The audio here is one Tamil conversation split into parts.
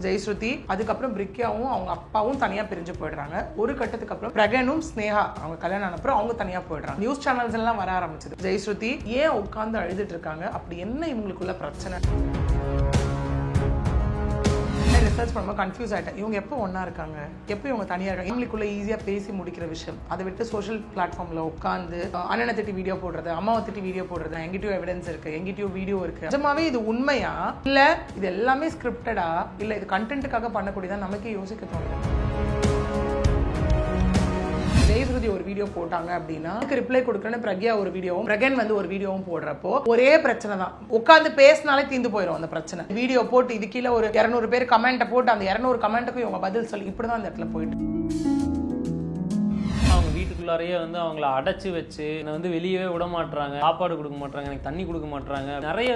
ஜெயஸ்ருதி அதுக்கப்புறம் பிரிக்யாவும் அவங்க அப்பாவும் தனியா பிரிஞ்சு போயிடுறாங்க. ஒரு கட்டத்துக்கு அப்புறம் பிரகனும் ஸ்னேகா அவங்க கல்யாணம் அப்புறம் அவங்க தனியா போயிடுறாங்க. நியூஸ் சேனல்ஸ் எல்லாம் வர ஆரம்பிச்சது. ஜெயஸ்ருதி ஏன் உட்கார்ந்து அழுதுட்டு இருக்காங்க, அப்படி என்ன இவங்களுக்குள்ள பிரச்சனை? ரிசர்ச் பண்ணும்போது கன்ஃபியூஸ் ஆகிட்டேன். இவங்க எப்போ ஒன்றா இருக்காங்க, எப்போ இவங்க தனியாக இருக்காங்க? இவங்களுக்குள்ள ஈஸியாக பேசி முடிக்கிற விஷயம். அதை விட்டு சோஷியல் பிளாட்ஃபார்மில் உட்காந்து அண்ணனை திட்டி வீடியோ போடுறது, அம்மாவை திட்டி வீடியோ போடுறது, எங்கிட்டயும் எவிடன்ஸ் இருக்கு, எங்கிட்டயும் வீடியோ இருக்கு. நிஜமாவே இது உண்மையா இல்லை இது எல்லாமே ஸ்கிரிப்டடா இல்லை இது கண்டென்ட்டுக்காக பண்ணக்கூடியதான் நமக்கே யோசிக்க தோணுது. ஜெயஸ்ருதி ஒரு வீடியோ போட்டாங்க அப்படின்னா அதுக்கு ரிப்ளை கொடுக்கணும்னு பிரக்யா ஒரு வீடியோவும் பிரகன் வந்து ஒரு வீடியோவும் போடுறப்போ ஒரே பிரச்சனை தான். உட்காந்து பேசினாலே தீர்ந்து போயிடும் அந்த பிரச்சனை. வீடியோ போட்டு இது கீழே ஒரு 200 பேர் கமெண்ட்டை போட்டு அந்த 200 கமெண்ட்டுக்கும் இவங்க பதில் சொல்லி இப்படிதான் அந்த இடத்துல போயிட்டு அவங்க வீட்டுக்குள்ளாரையே வந்து அவங்கள அடைச்சு வச்சு என்னை வந்து வெளியவே விட மாட்டாங்க, சாப்பாடு கொடுக்க மாட்டாங்க, எனக்கு தண்ணி கொடுக்க மாட்டாங்க. நிறைய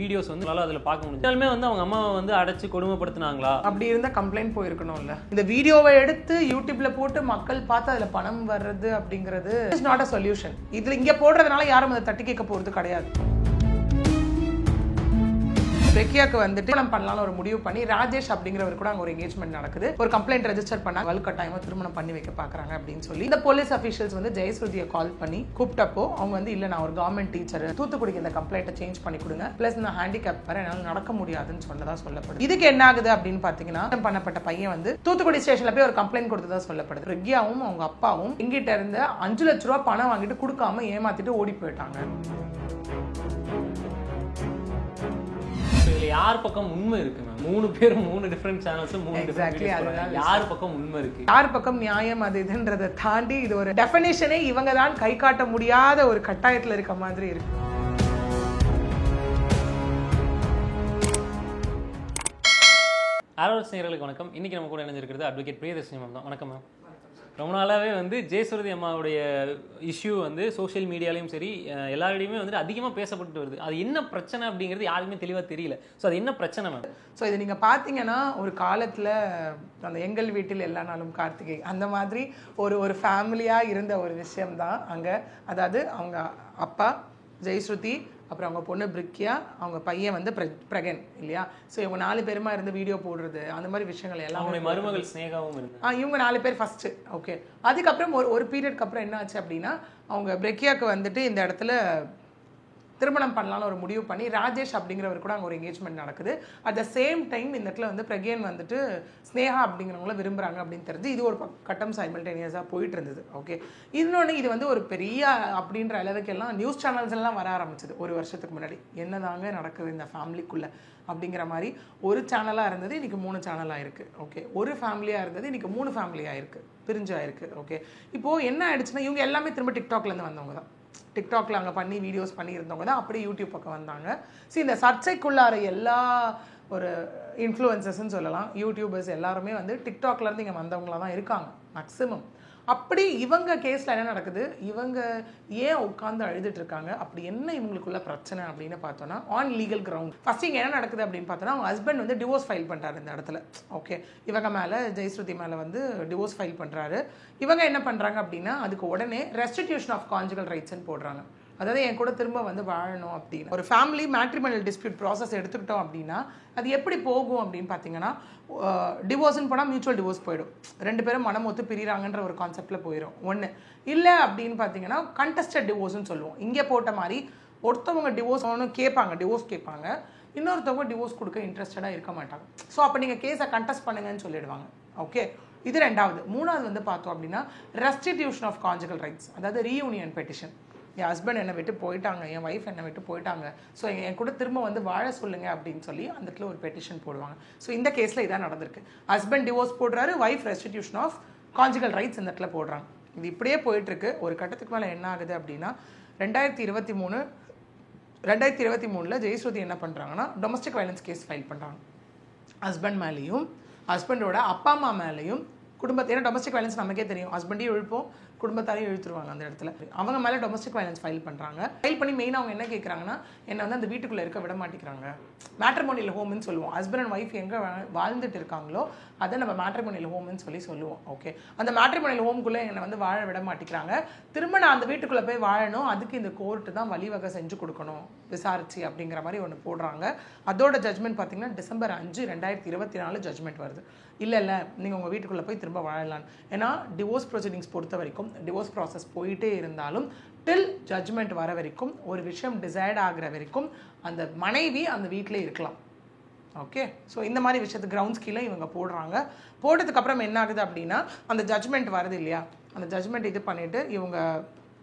வீடியோஸ் வந்து நல்லா அதில் பார்க்க முடியும். வந்து அவங்க அம்மாவை வந்து அடைச்சு கொடுமைப்படுத்தினாங்களா? அப்படி இருந்தா கம்ப்ளைண்ட் போயிருக்கணும்ல. இந்த வீடியோவை எடுத்து யூடியூப்ல போட்டு மக்கள் பார்த்து அதுல பணம் வர்றது அப்படிங்கிறது இஸ் நாட் அ சொல்யூஷன். இதுல இங்க போடுறதுனால யாரும் அதை தட்டி கேட்க போறது கிடையாது. பிரிக்யாக்கு வந்துட்டு திருமணம் பண்ணலாம்னு ஒரு முடிவு பண்ணி ராஜேஷ் அப்படிங்கிறவர் கூட அங்க ஒரு என்கேஜ்மெண்ட் நடக்குது. ஒரு கம்ப்ளைண்ட் ரெஜிஸ்டர் பண்ணா வலுக்கட்டாயமா திருமணம் பண்ணி வைக்க பாக்குறாங்க அப்படின்னு சொல்லி இந்த போலீஸ் அபிஷியல்ஸ் வந்து ஜெயஸ்ருதியை கால் பண்ணி கூப்பிட்டப்போ அவங்க வந்து இல்ல நான் ஒரு கவர்மெண்ட் டீச்சர், தூத்துக்குடிக்கு இந்த கம்ப்ளைண்ட்டை சேஞ்ச் பண்ணி கொடுங்க, பிளஸ் நான் ஹேண்டிகேப் வர என்னால நடக்க முடியாதுன்னு சொன்னதா சொல்லப்படுது. இதுக்கு என்ன ஆகுது அப்படின்னு பாத்தீங்கன்னா பண்ணப்பட்ட பையன் வந்து தூத்துக்குடி ஸ்டேஷன்ல போய் ஒரு கம்ப்ளைண்ட் கொடுத்ததா சொல்லப்படுது. பிரிக்யாவும் அவங்க அப்பாவும் எங்கிட்ட இருந்த 5 லட்ச ரூபாய் பணம் வாங்கிட்டு கொடுக்காம ஏமாத்திட்டு ஓடி போயிட்டாங்க. யார் பக்கம் உண்மை இருக்கு? 3 பேர் 3 டிஃபரெண்ட் சேனல்ஸ் 3 எக்ஸாக்ட்லி யார் பக்கம் உண்மை இருக்கு, யார் பக்கம் நியாயம் அது இதுன்றதை தாண்டி இது ஒரு டெஃபினேஷனே இவங்க தான் கை காட்ட முடியாத ஒரு கட்டாயத்துல இருக்க மாதிரி இருக்கு. ஆரோஸ் நேயர்களுக்கு வணக்கம். இன்னைக்கு நம்ம கூட இணைஞ்சிருக்கிறது அட்வொகேட் பிரியதர்ஷினி மேம் தான். வணக்கம் மேம். ரொம்ப நாளாகவே வந்து ஜெயஸ்ருதி அம்மாவுடைய இஷ்யூ வந்து சோஷியல் மீடியாலையும் சரி எல்லாரிடையுமே வந்து அதிகமாக பேசப்பட்டு வருது. அது என்ன பிரச்சனை அப்படிங்கிறது யாருக்குமே தெளிவாக தெரியல. ஸோ அது என்ன பிரச்சனை மேம்? ஸோ இது நீங்கள் பார்த்தீங்கன்னா ஒரு காலத்தில் அந்த எங்கள் வீட்டில் எல்லா நாளும் கார்த்திகை அந்த மாதிரி ஒரு ஃபேமிலியாக இருந்த ஒரு விஷயம்தான் அங்கே. அதாவது அவங்க அப்பா ஜெயஸ்ருதி, அப்புறம் அவங்க பொண்ணு பிரிக்யா, அவங்க பையன் வந்து பிரகன் இல்லையா? ஸோ இவங்க 4 பேருமா இருந்து வீடியோ போடுறது அந்த மாதிரி விஷயங்கள் எல்லாம். மருமகள் ஸ்னேகாவும் இருந்து இவங்க 4 பேர் ஃபர்ஸ்ட். ஓகே, அதுக்கப்புறம் ஒரு பீரியட்க்கு அப்புறம் என்ன ஆச்சு அப்படின்னா அவங்க பிரிக்யாவுக்கு வந்துட்டு இந்த இடத்துல திருமணம் பண்ணலாம்னு ஒரு முடிவு பண்ணி ராஜேஷ் அப்படிங்கிறவர் கூட அங்கே ஒரு என்கேஜ்மெண்ட் நடக்குது. அட் த சேம் டைம் இந்த இடத்துல வந்து பிரகன் வந்துட்டு ஸ்னேகா அப்படிங்கிறவங்கள விரும்புகிறாங்க அப்படின்னு தெரிஞ்சு இது ஒரு கட்டம் சைமல்டேனியஸாக போயிட்டு இருந்தது. ஓகே, இன்னொன்று இது வந்து ஒரு பெரிய அப்படின்ற அளவுக்கெல்லாம் நியூஸ் சேனல்ஸ் எல்லாம் வர ஆரம்பிச்சது ஒரு வருஷத்துக்கு முன்னாடி. என்னதாங்க நடக்குது இந்த ஃபேமிலிக்குள்ளே அப்படிங்கிற மாதிரி. ஒரு சேனலாக இருந்தது இன்றைக்கி 3 சேனலாக இருக்குது. ஓகே, ஒரு ஃபேமிலியாக இருந்தது இன்றைக்கி 3 ஃபேமிலியாக இருக்குது, பிரிஞ்சாயிருக்கு. ஓகே, இப்போது என்ன ஆயிடுச்சுன்னா இவங்க எல்லாமே திரும்ப டிக்டாக்லேருந்து வந்தவங்க தான். டிக்டாக்ல அங்கே பண்ணி வீடியோஸ் பண்ணி இருந்தவங்க தான் அப்படியே யூடியூப் பக்கம் வந்தாங்க. சரி, இந்த சர்ச்சைக்குள்ளார எல்லா ஒரு இன்ஃப்ளூயன்சர்ஸ்ன்னு சொல்லலாம், யூடியூபர்ஸ் எல்லாருமே வந்து டிக்டாக்லேருந்து இங்கே வந்தவங்களா தான் இருக்காங்க மேக்ஸிமம். அப்படி இவங்க கேஸில் என்ன நடக்குது, இவங்க ஏன் உட்காந்து அழுதுட்டு இருக்காங்க, அப்படி என்ன இவங்களுக்குள்ள பிரச்சனை அப்படின்னு பார்த்தோன்னா ஆன் லீகல் கிரவுண்ட். ஃபர்ஸ்ட் இங்கே என்ன நடக்குது அப்படின்னு பார்த்தோன்னா அவங்க ஹஸ்பண்ட் வந்து டிவோர்ஸ் ஃபைல் பண்ணுறாரு இந்த இடத்துல. ஓகே, இவங்க மேலே ஜெயஸ்ருதி மேலே வந்து டிவோர்ஸ் ஃபைல் பண்ணுறாரு. இவங்க என்ன பண்ணுறாங்க அப்படின்னா அதுக்கு உடனே ரெஸ்டிடியூஷன் ஆஃப் கான்ஜுகல் ரைட்ஸ்ன்னு போடுறாங்க. அதாவது என் கூட திரும்ப வந்து வாழணும் அப்படின்னு. ஒரு ஃபேமிலி மேட்ரிமோனியல் டிஸ்பியூட் ப்ராசஸ் எடுத்துக்கிட்டோம் அப்படின்னா அது எப்படி போகும் அப்படின்னு பார்த்தீங்கன்னா டிவோர்ஸ்ன்னு போனால் மியூச்சுவல் டிவோர்ஸ் போயிடும். 2 பேரும் மனம் ஒத்து பிரிகிறாங்கன்ற ஒரு கான்செப்டில் போயிடும். ஒன்று இல்லை அப்படின்னு பார்த்தீங்கன்னா கண்டஸ்டட் டிவோர்ஸ்ன்னு சொல்லுவோம். இங்கே போட்ட மாதிரி ஒருத்தவங்க டிவோர்ஸ் கேட்பாங்க, டிவோர்ஸ் கேட்பாங்க, இன்னொருத்தவங்க டிவோர்ஸ் கொடுக்க இன்ட்ரெஸ்டடாக இருக்க மாட்டாங்க. ஸோ அப்போ நீங்கள் கேஸை கண்டெஸ்ட் பண்ணுங்கன்னு சொல்லிடுவாங்க. ஓகே, இது 2வது. 3வது வந்து பார்த்தோம் அப்படின்னா ரெஸ்டிடியூஷன் ஆஃப் கான்ஜுகல் ரைட்ஸ், அதாவது ரீயூனியன் பெட்டிஷன். என் ஹஸ்பண்ட் என்னை விட்டு போயிட்டாங்க, என் ஒய்ஃப் என்னை விட்டு போயிட்டாங்க, ஸோ என் கூட திரும்ப வந்து வாழ சொல்லுங்க அப்படின்னு சொல்லி அந்த இடத்துல ஒரு பெட்டிஷன் போடுவாங்க. ஸோ இந்த கேஸில் இதான் நடந்திருக்கு. ஹஸ்பண்ட் டிவோர்ஸ் போடுறாரு, wife restitution of conjugal rights இந்த இடத்துல போடுறாங்க. இது இப்படியே போயிட்டுருக்கு. ஒரு கட்டத்துக்கு மேலே என்ன ஆகுது அப்படின்னா 2023 ஜெயஸ்ருதி என்ன பண்ணுறாங்கன்னா டொமஸ்டிக் வயலன்ஸ் கேஸ் ஃபைல் பண்ணுறாங்க. ஹஸ்பண்ட் மேலேயும் ஹஸ்பண்டோட அப்பா அம்மா மேலேயும் குடும்பத்தை. ஏன்னா டொமஸ்டிக் வயலன்ஸ் நமக்கே தெரியும், ஹஸ்பண்டையும் இழுப்போம், குடும்பத்தாரையும் இழுத்துருவாங்க அந்த இடத்துல. அவங்க மேலே டொமஸ்டிக் வயலன்ஸ் ஃபைல் பண்ணுறாங்க. ஃபைல் பண்ணி மெயினாக அவங்க என்ன கேட்குறாங்கன்னா, என்னை வந்து அந்த வீட்டுக்குள்ளே இருக்க விட மாட்டேங்கிறாங்க. மேட்ரிமோனியல் ஹோம்னு சொல்லுவோம். ஹஸ்பண்ட் அண்ட் ஒய்ஃப் எங்கே வாழ்ந்துட்டு இருக்காங்களோ அதை நம்ம மேட்ரிமோனியல் ஹோம்னு சொல்லுவோம். ஓகே, அந்த மேட்ரிமோனியல் ஹோம்குள்ளே என்னை வந்து வாழ விட மாட்டேங்கிறாங்க. திரும்ப நான் அந்த வீட்டுக்குள்ளே போய் வாழணும், அதுக்கு இந்த கோர்ட்டு தான் வழிவகை செஞ்சு கொடுக்கணும் விசாரிச்சு அப்படிங்கிற மாதிரி ஒன்று போடுறாங்க. அதோட ஜட்மெண்ட் பார்த்தீங்கன்னா December 5, 2024 ஜட்மெண்ட் வருது. இல்லை நீங்கள் உங்கள் வீட்டுக்குள்ளே போய் திரும்ப வாழலான்னு. ஏன்னா டிவோர்ஸ் ப்ரொசீடிங்ஸ் பொறுத்த வரைக்கும் டிவோர்ஸ் ப்ராசஸ் போயிட்டே இருந்தாலும் டில் ஜட்மெண்ட் வர வரைக்கும் ஒரு விஷயம் டிசைட் ஆகிற வரைக்கும் அந்த மனைவி அந்த வீட்டிலே இருக்கலாம். ஓகே, ஸோ இந்த மாதிரி விஷயத்துக்கு கிரவுண்ட்ஸ் கீழே இவங்க போடுறாங்க. போட்டதுக்கப்புறம் என்ன ஆகுது அப்படின்னா, அந்த ஜட்மெண்ட் வருது இல்லையா, அந்த ஜட்மெண்ட் இது பண்ணிவிட்டு இவங்க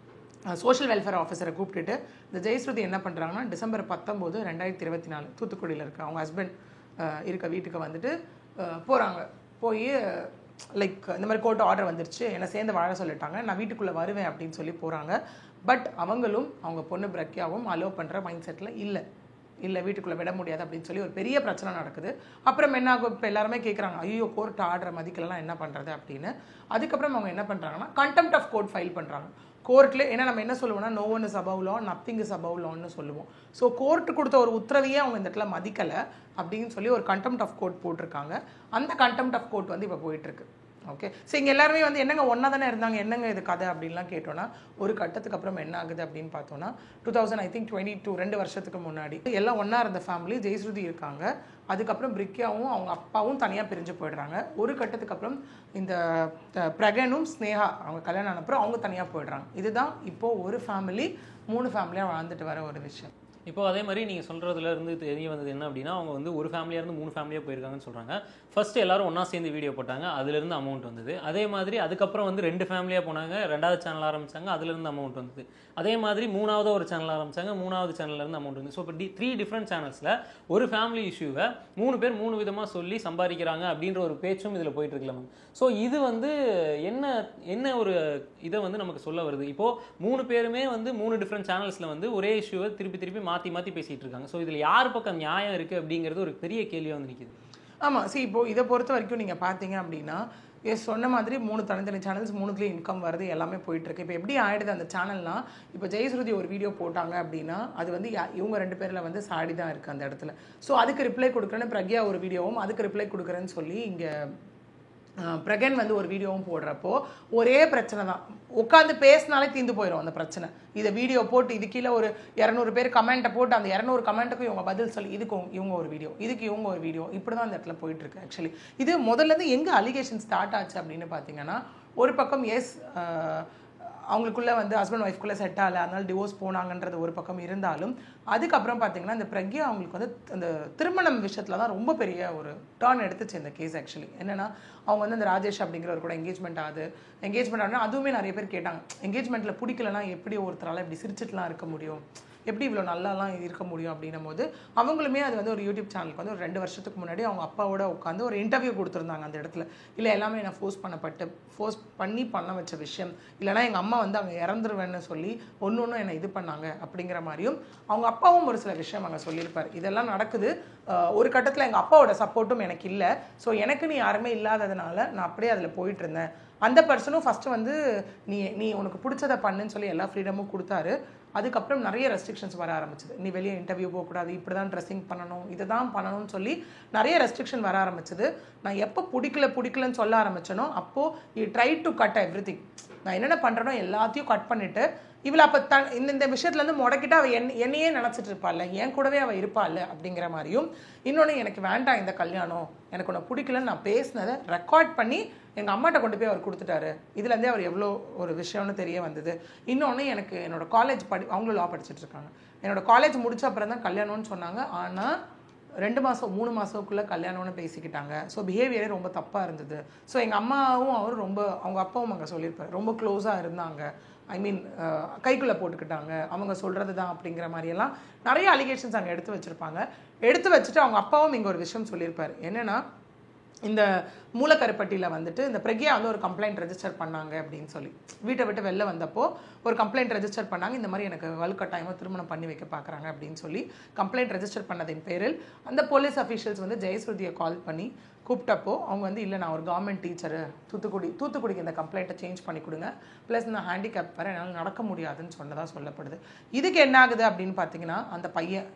சோஷியல் வெல்ஃபேர் ஆஃபீஸரை கூப்பிட்டுட்டு இந்த ஜெயஸ்ருதி என்ன பண்ணுறாங்கன்னா December 19, 2024 தூத்துக்குடியில் இருக்க அவங்க ஹஸ்பண்ட் இருக்க வீட்டுக்கு வந்துட்டு போகிறாங்க. போய் லைக் இந்த மாதிரி கோர்ட் ஆர்டர் வந்துருச்சு, என்னை சேர்ந்து வாழ சொல்லிட்டாங்க, நான் வீட்டுக்குள்ளே வருவேன் அப்படின்னு சொல்லி போகிறாங்க. பட் அவங்களும் அவங்க பொண்ணு பிரக்யாவும் அலோவ் பண்ணுற மைண்ட் செட்டில் இல்லை வீட்டுக்குள்ளே விட முடியாது அப்படின்னு சொல்லி ஒரு பெரிய பிரச்சனை நடக்குது. அப்புறம் என்ன ஆகும், இப்போ எல்லாருமே கேட்குறாங்க, ஐயோ கோர்ட் ஆர்டரை மதிக்கலாம் என்ன பண்ணுறது அப்படின்னு. அதுக்கப்புறம் அவங்க என்ன பண்ணுறாங்கன்னா கண்டெம்ட் ஆஃப் கோர்ட் ஃபைல் பண்ணுறாங்க கோர்ட்டில். ஏன்னா நம்ம என்ன சொல்லுவோம்னா, no one is above law, nothing is above லான்னு சொல்லுவோம். ஸோ கோர்ட்டு கொடுத்த ஒரு உத்தரவையே அவங்க இந்த இடத்துல மதிக்கலை அப்படின்னு சொல்லி ஒரு கண்டெம்ட் ஆஃப் கோர்ட் போட்டிருக்காங்க. அந்த கண்டெம்ட் ஆஃப் கோர்ட் வந்து இப்போ போயிட்டுருக்கு. ஓகே, ஸோ இங்கே எல்லாருமே வந்து என்னங்க ஒன்றா தானே இருந்தாங்க, என்னங்க இது கதை அப்படின்லாம் கேட்டோன்னா, ஒரு கட்டத்துக்கு அப்புறம் என்ன ஆகுது அப்படின்னு பார்த்தோன்னா 2022 2 வருஷத்துக்கு முன்னாடி எல்லாம் ஒன்றா இருந்த ஃபேமிலி ஜெயஸ்ருதி இருக்காங்க. அதுக்கப்புறம் பிரிக்யாவும் அவங்க அப்பாவும் தனியாக பிரிஞ்சு போயிடுறாங்க. ஒரு கட்டத்துக்கு அப்புறம் இந்த பிரகனும் ஸ்னேகா அவங்க கல்யாணம் ஆனப்புறம் அவங்க தனியாக போயிடுறாங்க. இதுதான் இப்போது ஒரு ஃபேமிலி 3 ஃபேமிலியாக வாழ்ந்துட்டு வர ஒரு விஷயம். இப்போ அதே மாதிரி நீங்கள் சொல்கிறதுல இருந்து தெரிய வந்தது என்ன அப்படின்னா, அவங்க வந்து ஒரு ஃபேமிலியாக இருந்து 3 ஃபேமிலியாக போயிருக்காங்கன்னு சொல்கிறாங்க. ஃபர்ஸ்ட் எல்லாரும் ஒன்றா சேர்ந்து வீடியோ போட்டாங்க, அதுலேருந்து அமௌண்ட் வந்தது. அதே மாதிரி அதுக்கப்புறம் வந்து 2 ஃபேமிலியாக போனாங்க, 2வது சேனல் ஆரம்பித்தாங்க, அதுலேருந்து அமௌண்ட் வந்தது. அதே மாதிரி 3வது ஒரு சேனல் ஆரம்பித்தாங்க, 3வது சேனல்லேருந்து அமௌண்ட் வந்து. ஸோ இப்போ 3 டிஃப்ரெண்ட் சேனல்ஸில் ஒரு ஃபேமிலி இஷ்யூவை 3 பேர் 3 விதமாக சொல்லி சம்பாதிக்கிறாங்க அப்படின்ற ஒரு பேச்சும் இதில் போயிட்டு இருக்குல்ல மேம். ஸோ இது வந்து என்ன ஒரு இதை வந்து நமக்கு சொல்ல வருது. இப்போது 3 பேருமே வந்து 3 டிஃப்ரெண்ட் சேனல்ஸில் வந்து ஒரே இஷ்யூவை திருப்பி மாற்றி பேசிகிட்டு இருக்காங்க. ஸோ இதில் யார் பக்கம் நியாயம் இருக்குது அப்படிங்கிறது ஒரு பெரிய கேள்வியாக வந்து நிற்கிது. ஆமாம், இப்போது இதை பொறுத்த வரைக்கும் நீங்கள் பார்த்தீங்க அப்படின்னா, சொன்ன மாதிரி 3 தனித்தனி சேனல்ஸ், 3த்துலேயும் இன்கம் வருது, எல்லாமே போயிட்டுருக்கு. இப்போ எப்படி ஆகிடுது அந்த சேனல்னால், இப்போ ஜெயஸ்ருதி ஒரு வீடியோ போட்டாங்க அப்படின்னா அது வந்து இவங்க 2 பேரில் வந்து சாடி தான் இருக்குது அந்த இடத்துல. ஸோ அதுக்கு ரிப்ளை கொடுக்குறேன்னு பிரக்யா ஒரு வீடியோவும் அதுக்கு ரிப்ளை கொடுக்குறேன்னு சொல்லி இங்கே பிரகன் வந்து ஒரு வீடியோவும் போடுறப்போ ஒரே பிரச்சனை தான். உட்காந்து பேசினாலே தீர்ந்து போயிடும் அந்த பிரச்சனை. இதை வீடியோ போட்டு இது கீழே ஒரு 200 பேர் கமெண்ட்டை போட்டு அந்த 200 கமெண்ட்டுக்கும் இவங்க பதில் சொல்லி இதுக்கு இவங்க ஒரு வீடியோ, இதுக்கு இவங்க ஒரு வீடியோ, இப்படி தான் அந்த இடத்துல போயிட்டுருக்கு. ஆக்சுவலி இது முதல்லேருந்து எங்கே அலிகேஷன் ஸ்டார்ட் ஆச்சு அப்படின்னு பார்த்தீங்கன்னா, ஒரு பக்கம் அவங்களுக்குள்ளே வந்து ஹஸ்பண்ட் ஒய்ஃப்குள்ளே செட் ஆகலை, அதனால டிவோர்ஸ் போனாங்கன்றது ஒரு பக்கம் இருந்தாலும், அதுக்கப்புறம் பார்த்தீங்கன்னா இந்த பிரக்யா அவங்களுக்கு வந்து அந்த திருமணம் விஷயத்தில் தான் ரொம்ப பெரிய ஒரு டர்ன் எடுத்துச்சு இந்த கேஸ். ஆக்சுவலி என்னென்னா, அவங்க வந்து அந்த ராஜேஷ் அப்படிங்கிறவர் கூட என்கேஜ்மெண்ட் ஆகுதுன்னா அதுவுமே நிறைய பேர் கேட்டாங்க, என்கேஜ்மெண்ட்டில் பிடிக்கலன்னா எப்படி ஒருத்தரால் இப்படி சிரிச்சிட்டுலாம் இருக்க முடியும், எப்படி இவ்வளோ நல்லாலாம் இருக்க முடியும் அப்படின்னும் போது அவங்களுமே அது வந்து ஒரு யூடியூப் சேனலுக்கு வந்து ஒரு 2 வருஷத்துக்கு முன்னாடி அவங்க அப்பாவோட உட்காந்து ஒரு இன்டர்வியூ கொடுத்துருந்தாங்க அந்த இடத்துல. இல்லை எல்லாமே நான் ஃபோர்ஸ் பண்ணி பண்ண வச்ச விஷயம், இல்லைனா எங்கள் அம்மா வந்து அவங்க இறந்துருவேன்னு சொல்லி ஒன்று என்னை இது பண்ணாங்க அப்படிங்கிற மாதிரியும் அவங்க அப்பாவும் ஒரு சில விஷயம் அங்கே சொல்லியிருப்பார். இதெல்லாம் நடக்குது, ஒரு கட்டத்தில் எங்கள் அப்பாவோட சப்போர்ட்டும் எனக்கு இல்லை, ஸோ எனக்குன்னு யாருமே இல்லாததுனால நான் அப்படியே அதில் போயிட்டு இருந்தேன். அந்த பர்சனும் ஃபஸ்ட்டு வந்து நீ உனக்கு பிடிச்சதை பண்ணுன்னு சொல்லி எல்லா ஃப்ரீடமும் கொடுத்தாரு. அதுக்கப்புறம் நிறைய ரெஸ்ட்ரிக்ஷன்ஸ் வர ஆரம்பிச்சது. நீ வெளியே இன்டர்வியூ போகக்கூடாது, இப்படி தான் ட்ரெஸ்ஸிங் பண்ணணும், இதை தான் பண்ணணும்னு சொல்லி நிறைய ரெஸ்ட்ரிக்ஷன் வர ஆரம்பிச்சது. நான் எப்போ பிடிக்கலன்னு சொல்ல ஆரம்பிச்சேனோ அப்போது you try to cut everything. நான் என்னென்ன பண்ணுறேனோ எல்லாத்தையும் கட் பண்ணிவிட்டு இவளை அப்போ இந்த விஷயத்துலேருந்து முடக்கிட்டு அவள் என்னையே நினச்சிட்டு இருப்பாள், என் கூடவே அவள் இருப்பாள் அப்படிங்கிற மாதிரியும், இன்னொன்று எனக்கு வேண்டாம் இந்த கல்யாணம், எனக்கு உன்னை பிடிக்கலன்னு நான் பேசினதை ரெக்கார்ட் பண்ணி எங்கள் அம்மாட்ட கொண்டு போய் அவர் கொடுத்துட்டாரு. இதுலேருந்தே அவர் எவ்வளோ ஒரு விஷயம்னு தெரிய வந்தது. இன்னொன்று எனக்கு என்னோடய காலேஜ் அவங்களும் லா படிச்சுட்டு இருக்காங்க, என்னோடய காலேஜ் முடிச்ச அப்புறம் தான் கல்யாணம்னு சொன்னாங்க. ஆனால் 2 மாதம் 3 மாதத்துக்குள்ளே கல்யாணம்னு பேசிக்கிட்டாங்க. ஸோ பிஹேவியரே ரொம்ப தப்பாக இருந்தது. ஸோ எங்கள் அம்மாவும் அவரும் ரொம்ப, அவங்க அப்பாவும் அங்கே சொல்லியிருப்பார், ரொம்ப க்ளோஸாக இருந்தாங்க, ஐ மீன் கைக்குள்ளே போட்டுக்கிட்டாங்க, அவங்க சொல்கிறது தான் அப்படிங்கிற மாதிரியெல்லாம் நிறைய அலிகேஷன்ஸ் அங்கே எடுத்து வச்சுருப்பாங்க. எடுத்து வச்சுட்டு அவங்க அப்பாவும் இங்கே ஒரு விஷயம் சொல்லியிருப்பார், என்னென்னா இந்த மூலக்கருப்பட்டியில் வந்துட்டு இந்த பிரக்யா வந்து ஒரு கம்ப்ளைண்ட் ரெஜிஸ்டர் பண்ணாங்க அப்படின்னு சொல்லி வீட்டை விட்டு வெளில வந்தப்போ ஒரு கம்ப்ளைண்ட் ரெஜிஸ்டர் பண்ணாங்க. இந்த மாதிரி எனக்கு வலுக்கட்டாயமாக திருமணம் பண்ணி வைக்க பார்க்குறாங்க அப்படின்னு சொல்லி கம்ப்ளைண்ட் ரெஜிஸ்டர் பண்ணதின் பேரில் அந்த போலீஸ் அஃபீஷியல்ஸ் வந்து ஜெயஸ்ருதியை கால் பண்ணி கூப்பிட்டப்போ அவங்க வந்து இல்லை நான் ஒரு கவர்மெண்ட் டீச்சரு தூத்துக்குடிக்கு இந்த கம்ப்ளைண்ட்டை சேஞ்ச் பண்ணி கொடுங்க, ப்ளஸ் நான் ஹேண்டிகேப் வர என்னால் நடக்க முடியாதுன்னு சொன்னதாக சொல்லப்படுது. இதுக்கு என்ன ஆகுது அப்படின்னு பார்த்தீங்கன்னா அந்த பையன்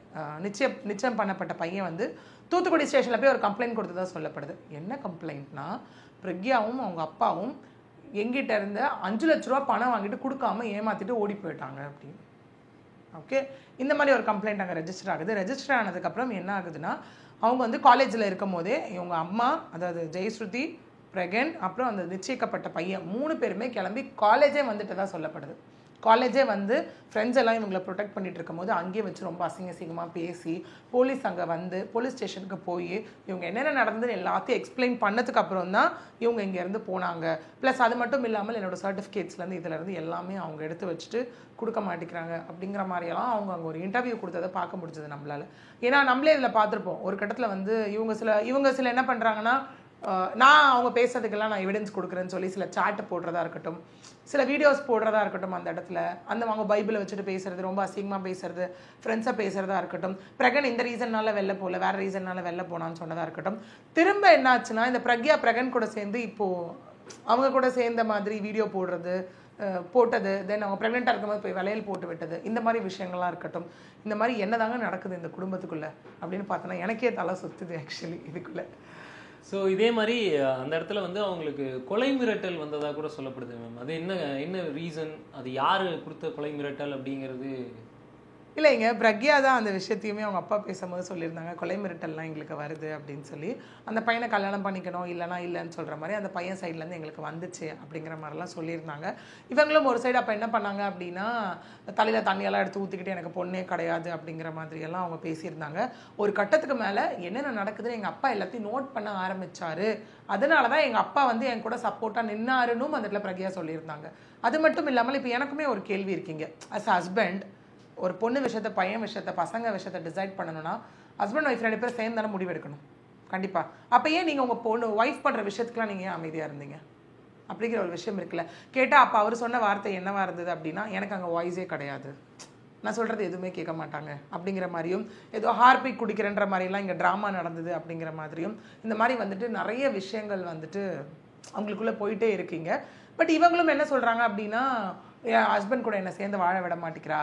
நிச்சயம் பண்ணப்பட்ட பையன் வந்து தூத்துக்குடி ஸ்டேஷனில் போய் ஒரு கம்ப்ளைண்ட் கொடுத்ததாக சொல்லப்படுது. என்ன கம்ப்ளைண்ட்னா பிரக்யாவும் அவங்க அப்பாவும் எங்கிட்ட இருந்த 5 லட்ச ரூபா பணம் வாங்கிட்டு கொடுக்காம ஏமாற்றிட்டு ஓடி போயிட்டாங்க அப்படின்னு. ஓகே, இந்த மாதிரி ஒரு கம்ப்ளைண்ட் அங்கே ரெஜிஸ்டர் ஆகுது. ரெஜிஸ்டர் ஆனதுக்கப்புறம் என்ன ஆகுதுன்னா அவங்க வந்து காலேஜில் இருக்கும் போதே இவங்க அம்மா, அதாவது ஜெயஸ்ருதி, பிரகன், அப்புறம் அந்த நிச்சயிக்கப்பட்ட பையன் 3 பேருமே கிளம்பி காலேஜே வந்துட்டு தான் சொல்லப்படுது. காலேஜே வந்து ஃப்ரெண்ட்ஸ் எல்லாம் இவங்களை ப்ரொடெக்ட் பண்ணிட்டு இருக்கும் போது அங்கேயே வச்சு ரொம்ப அசிங்கமாக பேசி போலீஸ் அங்கே வந்து போலீஸ் ஸ்டேஷனுக்கு போய் இவங்க என்னென்ன நடந்ததுன்னு எல்லாத்தையும் எக்ஸ்பிளைன் பண்ணதுக்கு அப்புறம் தான் இவங்க இங்கேருந்து போனாங்க. ப்ளஸ் அது மட்டும் இல்லாமல் என்னோட சர்டிஃபிகேட்ஸ்லேருந்து இதிலேருந்து எல்லாமே அவங்க எடுத்து வச்சுட்டு கொடுக்க மாட்டேங்கிறாங்க அப்படிங்கிற மாதிரியெல்லாம் அவங்க அங்கே ஒரு இன்டர்வியூ கொடுத்ததை பார்க்க முடிஞ்சது நம்மளால். ஏன்னா நம்மளே இதில் பார்த்துருப்போம். ஒரு கட்டத்தில் வந்து இவங்க சில என்ன பண்ணுறாங்கன்னா நான் அவங்க பேசுறதுக்கெல்லாம் நான் எவிடன்ஸ் கொடுக்குறேன்னு சொல்லி சில சாட்டு போடுறதா இருக்கட்டும், சில வீடியோஸ் போடுறதா இருக்கட்டும், அந்த இடத்துல அவங்க பைபிளை வச்சுட்டு பேசுறது, ரொம்ப அசிங்கமாக பேசுறது, ஃப்ரெண்ட்ஸாக பேசுறதா இருக்கட்டும், பிரகன் இந்த ரீசன்னால வெளில போகல வேற ரீசன்னால வெளில போனான்னு சொன்னதா இருக்கட்டும். திரும்ப என்னாச்சுன்னா இந்த பிரகன் கூட சேர்ந்து இப்போது அவங்க கூட சேர்ந்த மாதிரி வீடியோ போட்டது, தென் அவங்க ப்ரெக்னெண்ட்டாக இருக்கும்போது போய் வளையல் போட்டு விட்டது, இந்த மாதிரி விஷயங்கள்லாம் இருக்கட்டும். இந்த மாதிரி என்னதாங்க நடக்குது இந்த குடும்பத்துக்குள்ளே அப்படின்னு பார்த்தோன்னா எனக்கே தலை சுற்றுது ஆக்சுவலி இதுக்குள்ளே. ஸோ இதே மாதிரி அந்த இடத்துல வந்து அவங்களுக்கு கொலை மிரட்டல் வந்ததாக கூட சொல்லப்படுது மேம். அது என்ன ரீசன், அது யார் கொடுத்த கொலை மிரட்டல் அப்படிங்கிறது? இல்லைங்க, பிரக்யா தான் அந்த விஷயத்தையுமே அவங்க அப்பா பேசும்போது சொல்லியிருந்தாங்க, கொலை மிரட்டல்லாம் எங்களுக்கு வருது அப்படின்னு சொல்லி. அந்த பையனை கல்யாணம் பண்ணிக்கணும் இல்லைன்னு சொல்கிற மாதிரி அந்த பையன் சைட்லேருந்து எங்களுக்கு வந்துச்சு அப்படிங்கிற மாதிரிலாம் சொல்லியிருந்தாங்க. இவங்களும் ஒரு சைடு அப்போ என்ன பண்ணாங்க அப்படின்னா தலையில் தண்ணியெல்லாம் எடுத்து ஊற்றிக்கிட்டு எனக்கு பொண்ணே கிடையாது அப்படிங்கிற மாதிரியெல்லாம் அவங்க பேசியிருந்தாங்க. ஒரு கட்டத்துக்கு மேலே என்னென்ன நடக்குதுன்னு எங்கள் அப்பா எல்லாத்தையும் நோட் பண்ண ஆரம்பித்தார். அதனால தான் எங்கள் அப்பா வந்து என் கூட சப்போர்ட்டாக நின்னாருன்னு அந்த இடத்துல பிரக்யா சொல்லியிருந்தாங்க. அது மட்டும் இல்லாமல் இப்போ எனக்குமே ஒரு கேள்வி இருக்கீங்க, அஸ் ஹஸ்பண்ட் ஒரு பொண்ணு விஷயத்த, பையன் விஷயத்த, பசங்க விஷயத்த டிசைட் பண்ணணும்னா ஹஸ்பண்ட் ஒய்ஃப் 2 பேர் சேர்ந்து தானே முடிவெடுக்கணும் கண்டிப்பாக. அப்போ ஏன் நீங்கள் உங்கள் பொண்ணு ஒய்ஃப் பண்ணுற விஷயத்துக்குலாம் நீங்கள் ஏன் அமைதியாக இருந்தீங்க அப்படிங்கிற ஒரு விஷயம் இருக்குல்ல. கேட்டால் அப்போ அவர் சொன்ன வார்த்தை என்னவா இருந்தது அப்படின்னா எனக்கு அங்கே வாய்ஸே கிடையாது, நான் சொல்கிறது எதுவுமே கேட்க மாட்டாங்க அப்படிங்கிற மாதிரியும், ஏதோ ஹார்பிக் குடிக்கிறன்ற மாதிரிலாம் இங்கே ட்ராமா நடந்தது அப்படிங்கிற மாதிரியும், இந்த மாதிரி வந்துட்டு நிறைய விஷயங்கள் வந்துட்டு அவங்களுக்குள்ளே போயிட்டே இருக்கீங்க. பட் இவங்களும் என்ன சொல்கிறாங்க அப்படின்னா என் ஹஸ்பண்ட் கூட என்னை சேர்ந்து வாழ விட மாட்டேங்கிறா,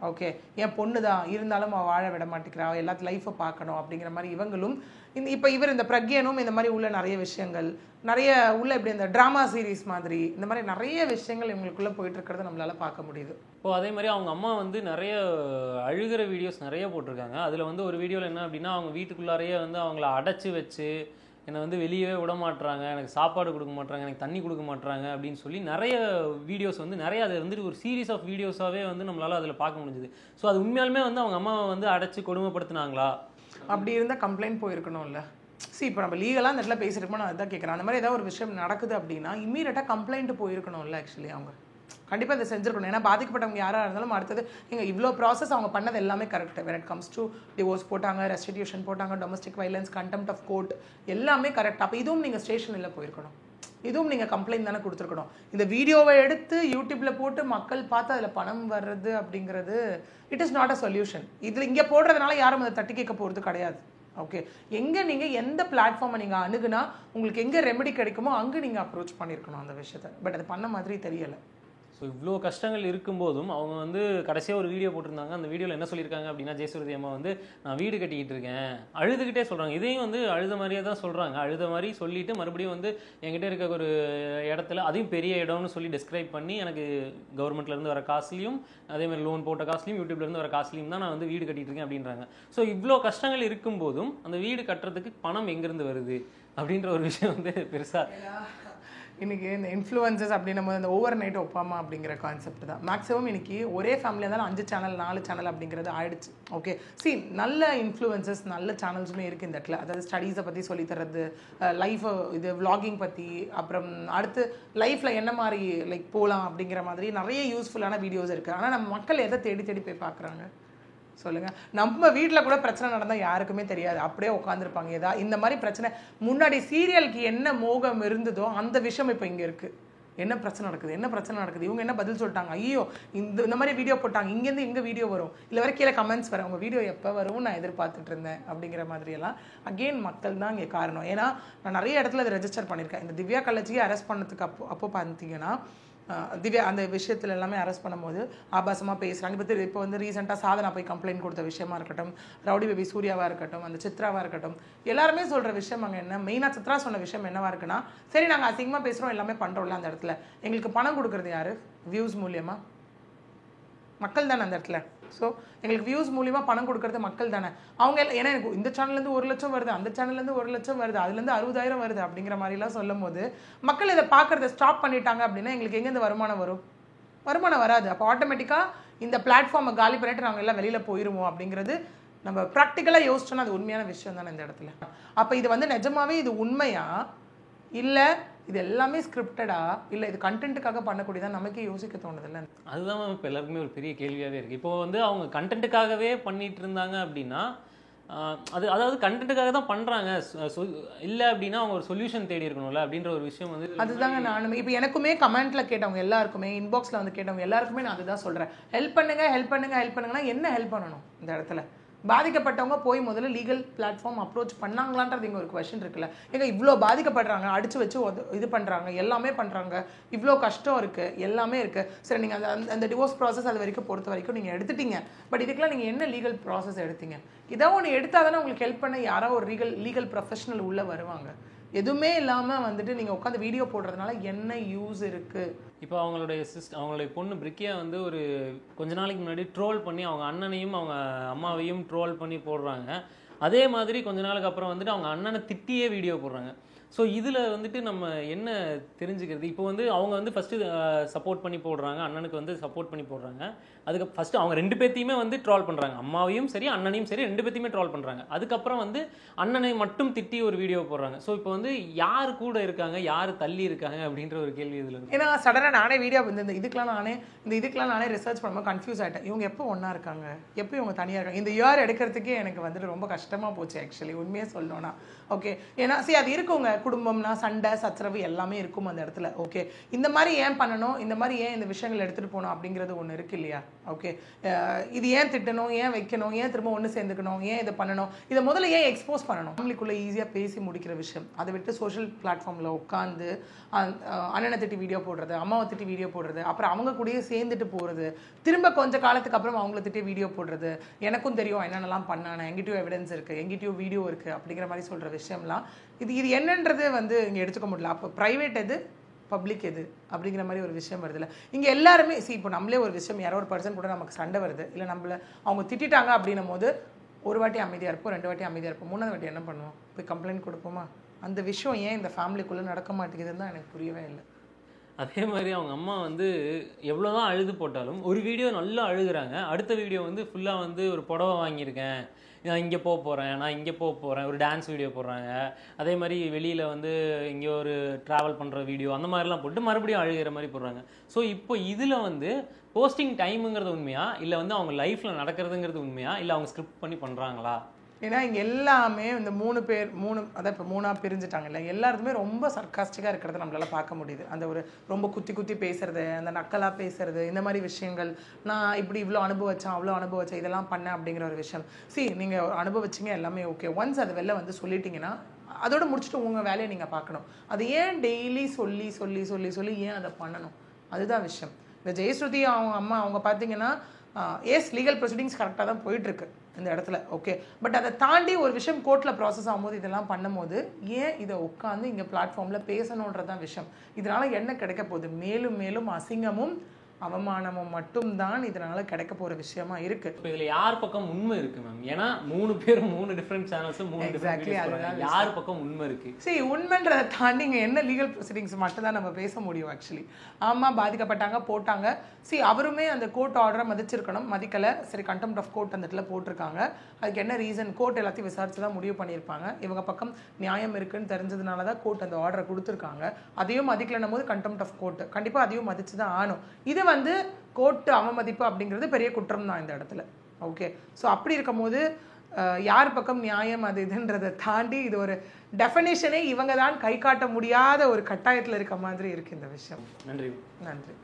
ஓகே என் பொண்ணு தான் இருந்தாலும் அவள் வாழ விட மாட்டேங்கிறா, எல்லாத்து லைஃப்பை பார்க்கணும் அப்படிங்கிற மாதிரி இவங்களும். இப்போ இந்த பிரக்யனும் இந்த மாதிரி உள்ள நிறைய விஷயங்கள், நிறைய உள்ள இப்படி இந்த ட்ராமா சீரீஸ் மாதிரி இந்த மாதிரி நிறைய விஷயங்கள் இவங்களுக்குள்ளே போயிட்டு இருக்கிறத நம்மளால் பார்க்க முடியுது. இப்போ அதே மாதிரி அவங்க அம்மா வந்து நிறைய அழுகிற வீடியோஸ் நிறைய போட்டிருக்காங்க. அதில் வந்து ஒரு வீடியோவில் என்ன அப்படின்னா அவங்க வீட்டுக்குள்ளாரையே வந்து அவங்கள அடைச்சி வச்சு என்னை வந்து வெளியவே விட மாட்டுறாங்க, எனக்கு சாப்பாடு கொடுக்க மாட்டுறாங்க, எனக்கு தண்ணி கொடுக்க மாட்டுறாங்க அப்படின்னு சொல்லி நிறைய வீடியோஸ் வந்து நிறைய அது வந்துட்டு ஒரு சீரீஸ் ஆஃப் வீடியோஸாகவே வந்து நம்மளால் அதில் பார்க்க முடிஞ்சுது. ஸோ அது உண்மையாலுமே வந்து அவங்க அம்மாவை வந்து அடைச்சி கொடுமைப்படுத்தினாங்களா? அப்படி இருந்தால் கம்ப்ளைண்ட் போயிருக்கணும்ல. இப்போ நம்ம லீகலாக அந்த இடத்துல பேசியிருக்கோம், நான் அதுதான் கேட்குறேன். அந்த மாதிரி ஏதாவது ஒரு விஷயம் நடக்குது அப்படின்னா இம்மீடியட்டாக கம்ப்ளைண்ட் போயிருக்கணும்ல. ஆக்சுவலி அவங்க கண்டிப்பாக இதை செஞ்சுருக்கணும். ஏன்னா பாதிக்கப்பட்டவங்க யாராக இருந்தாலும் அடுத்தது நீங்கள் இவ்வளோ ப்ராசஸ் அவங்க பண்ணது எல்லாமே correct. when it comes to divorce போட்டாங்க, ரெஸ்டிடியூஷன் போட்டாங்க, domestic violence, contempt of court எல்லாமே கரெக்ட். அப்போ இதுவும் நீங்கள் ஸ்டேஷனில் போயிருக்கணும், இதுவும் நீங்கள் கம்ப்ளைண்ட் தானே கொடுத்துருக்கணும். இந்த வீடியோவை எடுத்து யூடியூப்பில் போட்டு மக்கள் பார்த்து அதில் பணம் வர்றது அப்படிங்கிறது it is not a solution. இதில் இங்கே போடுறதுனால யாரும் அதை தட்டி கேட்க போகிறது கிடையாது. ஓகே, எங்கே நீங்கள் எந்த பிளாட்ஃபார்மை நீங்கள் அணுகுனா உங்களுக்கு எங்கே ரெமெடி கிடைக்குமோ அங்கே நீங்கள் அப்ரோச் பண்ணியிருக்கணும் அந்த விஷயத்தை. பட் அது பண்ண மாதிரி தெரியலை. ஸோ இவ்வளோ கஷ்டங்கள் இருக்கும்போதும் அவங்க வந்து கடைசியாக ஒரு வீடியோ போட்டிருந்தாங்க. அந்த வீடியோவில் என்ன சொல்லியிருக்காங்க அப்படின்னா ஜெயஸ்ருதி அம்மா வந்து நான் வீடு கட்டிக்கிட்டு இருக்கேன் அழுதுகிட்டே சொல்கிறாங்க. இதையும் வந்து அழுத மாதிரியே தான் சொல்கிறாங்க. அழுத மாதிரி சொல்லிவிட்டு மறுபடியும் வந்து என்கிட்ட இருக்க ஒரு இடத்துல, அதையும் பெரிய இடம்னு சொல்லி டிஸ்கிரைப் பண்ணி எனக்கு கவர்மெண்ட்லேருந்து வர காசுலையும் அதேமாதிரி லோன் போட்ட காசுலையும் யூடியூப்லேருந்து வர காசுலையும் தான் நான் வந்து வீடு கட்டிகிட்டு இருக்கேன் அப்படின்றாங்க. ஸோ இவ்வளோ கஷ்டங்கள் இருக்கும்போதும் அந்த வீடு கட்டுறதுக்கு பணம் எங்கேருந்து வருது அப்படின்ற ஒரு விஷயம் வந்து பெருசாக இன்றைக்கி இந்த இன்ஃப்ளூயன்சஸ் அப்படின்னும் போது இந்த ஓவர் நைட் ஒப்பாமா அப்படிங்கிற கான்செப்ட் தான் மேக்ஸிமம் இன்றைக்கி ஒரே ஃபேமிலியாக இருந்தாலும் 5 சேனல் 4 சேனல் அப்படிங்கிறது ஆயிடுச்சு. ஓகே, நல்ல இன்ஃப்ளூயன்சஸ் நல்ல சேனல்ஸுமே இருக்குது இந்த இடத்துல. அதாவது ஸ்டடீஸை பற்றி சொல்லித்தரது, லைஃபை இது விளாகிங் பற்றி, அப்புறம் அடுத்து லைஃப்பில் என்ன மாதிரி போகலாம் அப்படிங்கிற மாதிரி நிறைய யூஸ்ஃபுல்லான வீடியோஸ் இருக்குது. ஆனால் நம்ம மக்கள் எதை தேடி தேடி போய் பார்க்குறாங்க? சொல்லுங்க. நம்ம வீட்டில் கூட பிரச்சனை நடந்தால் யாருக்குமே தெரியாது, அப்படியே உட்காந்துருப்பாங்க. இந்த மாதிரி பிரச்சனை முன்னாடி சீரியலுக்கு என்ன மோகம் இருந்ததோ அந்த விஷயம் இப்போ இங்கே இருக்குது. என்ன பிரச்சனை நடக்குது, இவங்க என்ன பதில் சொல்லிட்டாங்க, ஐயோ இந்த மாதிரி வீடியோ போட்டாங்க, இங்கேருந்து இங்கே வீடியோ வரும், இல்லை வரை கீழே கமெண்ட்ஸ் வரும், உங்கள் வீடியோ எப்போ வரும் நான் எதிர்பார்த்துட்டு இருந்தேன் அப்படிங்கிற மாதிரியெல்லாம். அகெயின் மக்கள் தான் இங்கே காரணம். ஏன்னா நான் நிறைய இடத்துல அதை ரெஜிஸ்டர் பண்ணியிருக்கேன். இந்த திவ்யா கள்ளச்சியை அரெஸ்ட் பண்ணதுக்கு அப்போ பார்த்தீங்கன்னா திவ்யா அந்த விஷயத்தில் எல்லாமே அரெஸ்ட் பண்ணும்போது ஆபாசமாக பேசுகிறாங்க. இப்போ வந்து ரீசெண்டாக சாதனா போய் கம்ப்ளைண்ட் கொடுத்த விஷயமா இருக்கட்டும், ரவுடி பேபி சூர்யாவாக இருக்கட்டும், அந்த சித்ராவாக இருக்கட்டும், எல்லாருமே சொல்கிற விஷயம் அங்கே என்ன, மெயினாக சித்ரா சொன்ன விஷயம் என்னவா இருக்குன்னா, சரி நாங்கள் அசிங்கமாக பேசுகிறோம் எல்லாமே பண்ணுறோம்ல, அந்த இடத்துல எங்களுக்கு பணம் கொடுக்குறது யார்? வியூஸ் மூலியமாக மக்கள் தானே அந்த இடத்துல. ஸோ எங்களுக்கு வியூஸ் மூலியமாக பணம் கொடுக்குறது மக்கள் தானே. அவங்க எல்லாம் ஏன்னா எனக்கு இந்த சேனல்லேருந்து 1 லட்சம் வருது, அந்த சேனல்லேருந்து 1 லட்சம் வருது, அதுலேருந்து 60,000 வருது அப்படிங்கிற மாதிரிலாம் சொல்லும் போது மக்கள் இதை பார்க்குறத ஸ்டாப் பண்ணிட்டாங்க அப்படின்னா எங்களுக்கு எங்கேருந்து வருமானம் வரும்? வருமானம் வராது. அப்போ ஆட்டோமேட்டிக்காக இந்த பிளாட்ஃபார்மை காலி பண்ணிட்டு நாங்கள் எல்லாம் வெளியில் போயிடுவோம் அப்படிங்கிறது நம்ம ப்ராக்டிக்கலாக யோசிச்சோன்னா அது உண்மையான விஷயம் தானே இந்த இடத்துல. அப்போ இது வந்து நிஜமாவே இது உண்மையா இல்லை இது எல்லாமே ஸ்கிரிப்டடா இல்லை இது கண்டென்ட்டுக்காக பண்ணக்கூடியதான் நமக்கே யோசிக்க தோணுதில்ல. அதுதான் இப்போ எல்லாருக்குமே ஒரு பெரிய கேள்வியாகவே இருக்குது. இப்போ வந்து அவங்க கண்டென்ட்டுக்காகவே பண்ணிட்டு இருந்தாங்க அப்படின்னா அதாவது கண்டென்ட்டுக்காக தான் பண்ணுறாங்க, இல்லை அப்படின்னா அவங்க ஒரு சொல்யூஷன் தேடி இருக்கணும்ல அப்படின்ற ஒரு விஷயம் வந்து அதுதாங்க. நானுமே இப்போ எனக்குமே கமெண்ட்டில் கேட்டவங்க எல்லாருக்குமே, இன்பாக்ஸில் வந்து கேட்டவங்க எல்லாருக்குமே நான் அதுதான் சொல்கிறேன். ஹெல்ப் பண்ணுங்கன்னா என்ன ஹெல்ப் பண்ணணும் இந்த இடத்துல? பாதிக்கப்பட்டவங்க போய் முதல்ல லீகல் பிளாட்ஃபார்ம் அப்ரோச் பண்ணாங்களான்றது இங்கே ஒரு கொஸ்டின் இருக்குல்ல. ஏங்க இவ்வளோ பாதிக்கப்படுறாங்க, அடித்து வச்சு இது பண்ணுறாங்க, எல்லாமே பண்ணுறாங்க, இவ்வளோ கஷ்டம் இருக்குது, எல்லாமே இருக்குது. சரி நீங்கள் அந்த டிவோர்ஸ் ப்ராசஸ் அது வரைக்கும் பொறுத்த வரைக்கும் நீங்கள் எடுத்துட்டீங்க. பட் இதுக்கெல்லாம் நீங்கள் என்ன லீகல் ப்ராசஸ் எடுத்தீங்க? இதான் ஒன்று எடுத்தால் தானே உங்களுக்கு ஹெல்ப் பண்ண யாரோ ஒரு லீகல் ப்ரொஃபஷனல் உள்ளே வருவாங்க. எதுவுமே இல்லாமல் வந்துட்டு நீங்கள் உட்காந்து வீடியோ போடுறதுனால என்ன யூஸ் இருக்குது? இப்போ அவங்களுடைய பொண்ணு பிரிக்கியா வந்து ஒரு கொஞ்ச நாளைக்கு முன்னாடி ட்ரோல் பண்ணி அவங்க அண்ணனையும் அவங்க அம்மாவையும் ட்ரோல் பண்ணி போடுறாங்க. அதே மாதிரி கொஞ்ச நாளுக்கு அப்புறம் வந்துட்டு அவங்க அண்ணனை திட்டியே வீடியோ போடுறாங்க. ஸோ இதில் வந்துட்டு நம்ம என்ன தெரிஞ்சுக்கிறது? இப்போ வந்து அவங்க வந்து ஃபஸ்ட்டு சப்போர்ட் பண்ணி போடுறாங்க, அண்ணனுக்கு வந்து சப்போர்ட் பண்ணி போடுறாங்க. அதுக்கு ஃபஸ்ட்டு அவங்க 2 பேர்த்தையுமே வந்து ட்ரால் பண்ணுறாங்க, அம்மாவையும் சரி அண்ணனையும் சரி 2 பேர்த்தையுமே ட்ரால் பண்ணுறாங்க. அதுக்கப்புறம் வந்து அண்ணனை மட்டும் திட்டி ஒரு வீடியோ போடுறாங்க. ஸோ இப்போ வந்து யார் கூட இருக்காங்க, யார் தள்ளி இருக்காங்க அப்படின்ற ஒரு கேள்வி இதில் இருக்குது. ஏன்னா சடனாக நானே வீடியோ இந்த இதுக்கெலாம் நானே ரிசர்ச் பண்ணும்போது கன்ஃபியூஸ் ஆகிட்டேன். இவங்க எப்போ ஒன்றா இருக்காங்க, எப்போ இவங்க தனியாக இருக்காங்க? இந்த இயர் எடுக்கிறதுக்கே எனக்கு வந்துட்டு ரொம்ப கஷ்டமாக போச்சு ஆக்சுவலி, உண்மையாக சொல்லணும்னா. ஓகே, ஏன்னா அது இருக்குங்க, குடும்பம்னா சண்டை சச்சரவு எல்லாமே இருக்கும் அந்த இடத்துல. ஓகே, இந்த மாதிரி ஏன் பண்ணணும், இந்த மாதிரி ஏன் இந்த விஷயங்கள் எடுத்துகிட்டு போகணும் அப்படிங்கிறது ஒன்று இருக்கு இல்லையா? ஓகே, இது ஏன் திட்டணும், ஏன் வைக்கணும், ஏன் திரும்ப ஒன்று சேர்ந்துக்கணும், ஏன் இதை பண்ணணும், இதை முதல்ல ஏன் எக்ஸ்போஸ் பண்ணணும்? ஃபேமிலிக்குள்ளே ஈஸியாக பேசி முடிக்கிற விஷயம், அதை விட்டு சோஷியல் பிளாட்ஃபார்மில் உட்காந்து அண்ணனை திட்டி வீடியோ போடுறது, அம்மாவை திட்டி வீடியோ போடுறது, அப்புறம் அவங்க கூடயே சேர்ந்துட்டு போகிறது, திரும்ப கொஞ்ச காலத்துக்கு அப்புறம் அவங்கள திட்டி வீடியோ போடுறது, எனக்கும் தெரியும் என்னென்னலாம் பண்ணானே, எங்கிட்டயும் எவிடன்ஸ் இருக்குது, எங்கிட்டயும் வீடியோ இருக்குது அப்படிங்கிற மாதிரி சொல்கிற விஷயம்லாம் இது என்னன்றது வந்து இங்கே எடுத்துக்க முடியல. அப்போ ப்ரைவேட் எது, பப்ளிக் எது அப்படிங்கிற மாதிரி ஒரு விஷயம் வருதுல்ல. இங்கே எல்லாருமே இப்போ நம்மளே ஒரு விஷயம் யாரோ ஒரு பர்சன் கூட நமக்கு சண்டை வருது, இல்லை நம்மளை அவங்க திட்டாங்க அப்படின்னும் போது ஒரு வாட்டி அமைதியாக இருப்போம், 2 வாட்டி அமைதியாக இருப்போம், 3வது வாட்டி என்ன பண்ணுவோம்? போய் கம்ப்ளைண்ட் கொடுப்போமா? அந்த விஷயம் ஏன் இந்த ஃபேமிலிக்குள்ளே நடக்க மாட்டேங்குதுன்னு தான் எனக்கு புரியவே இல்லை. அதே மாதிரி அவங்க அம்மா வந்து எவ்வளோதான் அழுது போட்டாலும் ஒரு வீடியோ நல்லா அழுகுறாங்க, அடுத்த வீடியோ வந்து ஃபுல்லாக வந்து ஒரு புடவை வாங்கியிருக்கேன், நான் இங்கே போக போகிறேன், நான் இங்கே போக போகிறேன், ஒரு டான்ஸ் வீடியோ போடுறாங்க. அதே மாதிரி வெளியில் வந்து இங்கே ஒரு ட்ராவல் பண்ணுற வீடியோ அந்த மாதிரிலாம் போட்டு மறுபடியும் அழுகிற மாதிரி போடுறாங்க. ஸோ இப்போ இதில் வந்து போஸ்டிங் டைமுங்கிறது உண்மையா, இல்லை வந்து அவங்க லைஃப்பில் நடக்கிறதுங்கிறது உண்மையா, இல்லை அவங்க ஸ்கிரிப்ட் பண்ணி பண்ணுறாங்களா? ஏன்னா இங்கே எல்லாமே இந்த 3 பேர் அதான் இப்போ 3ஆக பிரிஞ்சுட்டாங்கல்ல, எல்லாருக்குமே ரொம்ப சர்க்காஸ்டிக்காக இருக்கிறத நம்மளால் பார்க்க முடியுது. அந்த ஒரு ரொம்ப குத்தி பேசுறது, அந்த நக்கலாக பேசுறது, இந்த மாதிரி விஷயங்கள், நான் இப்படி இவ்வளோ அனுபவிச்சேன் அவ்வளோ அனுபவிச்சேன் இதெல்லாம் பண்ணேன் அப்படிங்கிற ஒரு விஷயம். நீங்கள் அனுபவிச்சிங்க எல்லாமே ஓகே, ஒன்ஸ் அது வெளில வந்து சொல்லிட்டீங்கன்னா அதோட முடிச்சுட்டு உங்கள் வேலையை நீங்கள் பார்க்கணும். அது ஏன் டெய்லி சொல்லி ஏன் அதை பண்ணணும்? அதுதான் விஷயம். இந்த ஜெயஸ்ருதி அவங்க அம்மா அவங்க பார்த்தீங்கன்னா எஸ் லீகல் ப்ரொசீடிங்ஸ் கரெக்டாக தான் போயிட்டுருக்கு இந்த இடத்துல. ஓகே, பட் அதை தாண்டி ஒரு விஷயம் கோர்ட்டில் ப்ராசஸ் ஆகும்போது இதெல்லாம் பண்ணும்போது ஏன் இதை உட்காந்து இங்கே பிளாட்ஃபார்மில் பேசணுன்றதான் விஷயம். இதனால் என்ன கிடைக்க போகுது? மேலும் மேலும் அசிங்கமும் அவமானமும் மட்டும்தான் இதனால கிடைக்க போற விஷயமா இருக்கு. இப்போ இதுல யார் பக்கம் உண்மை இருக்கு மேம்? ஏன்னா 3 பேரும் 3 டிஃபரெண்ட் சேனல்ஸ் 3 எக்ஸாக்ட்லி அதுதான் யார் பக்கம் உண்மை இருக்கு. சரி, உண்மைன்றதை தாண்டி இங்கே என்ன லீகல் ப்ரொசீடிங்ஸ் மட்டும் தான் நம்ம பேச முடியும் ஆக்சுவலி. ஆமாம், பாதிக்கப்பட்டாங்க போட்டாங்க. அவருமே அந்த கோர்ட் ஆர்டரை மதிச்சிருக்கணும், மதிக்கலை. சரி, கண்டெம்ட் ஆஃப் கோர்ட் அந்த இடத்துல போட்டிருக்காங்க. அதுக்கு என்ன ரீசன்? கோர்ட் எல்லாத்தையும் விசாரிச்சு தான் முடிவு பண்ணியிருப்பாங்க. இவங்க பக்கம் நியாயம் இருக்குன்னு தெரிஞ்சதுனால தான் கோர்ட் அந்த ஆர்டரை கொடுத்துருக்காங்க. அதையும் மதிக்கலன்னும் போது கண்டெம்ட் ஆஃப் கோர்ட் கண்டிப்பாக அதையும் மதிச்சு தான் ஆகணும். இது வந்து கோர்ட்டு அவமதிப்பு அப்படிங்கிறது பெரிய குற்றம் தான் இந்த இடத்துல. ஓகே. ஸோ அப்படி இருக்கும்போது யார் பக்கம் நியாயம் அது இதுன்றதை தாண்டி இது ஒரு டெஃபினேஷனே இவங்க தான் கை காட்ட முடியாத ஒரு கட்டாயத்தில் இருக்க மாதிரி இருக்குது இந்த விஷயம். நன்றி. நன்றி.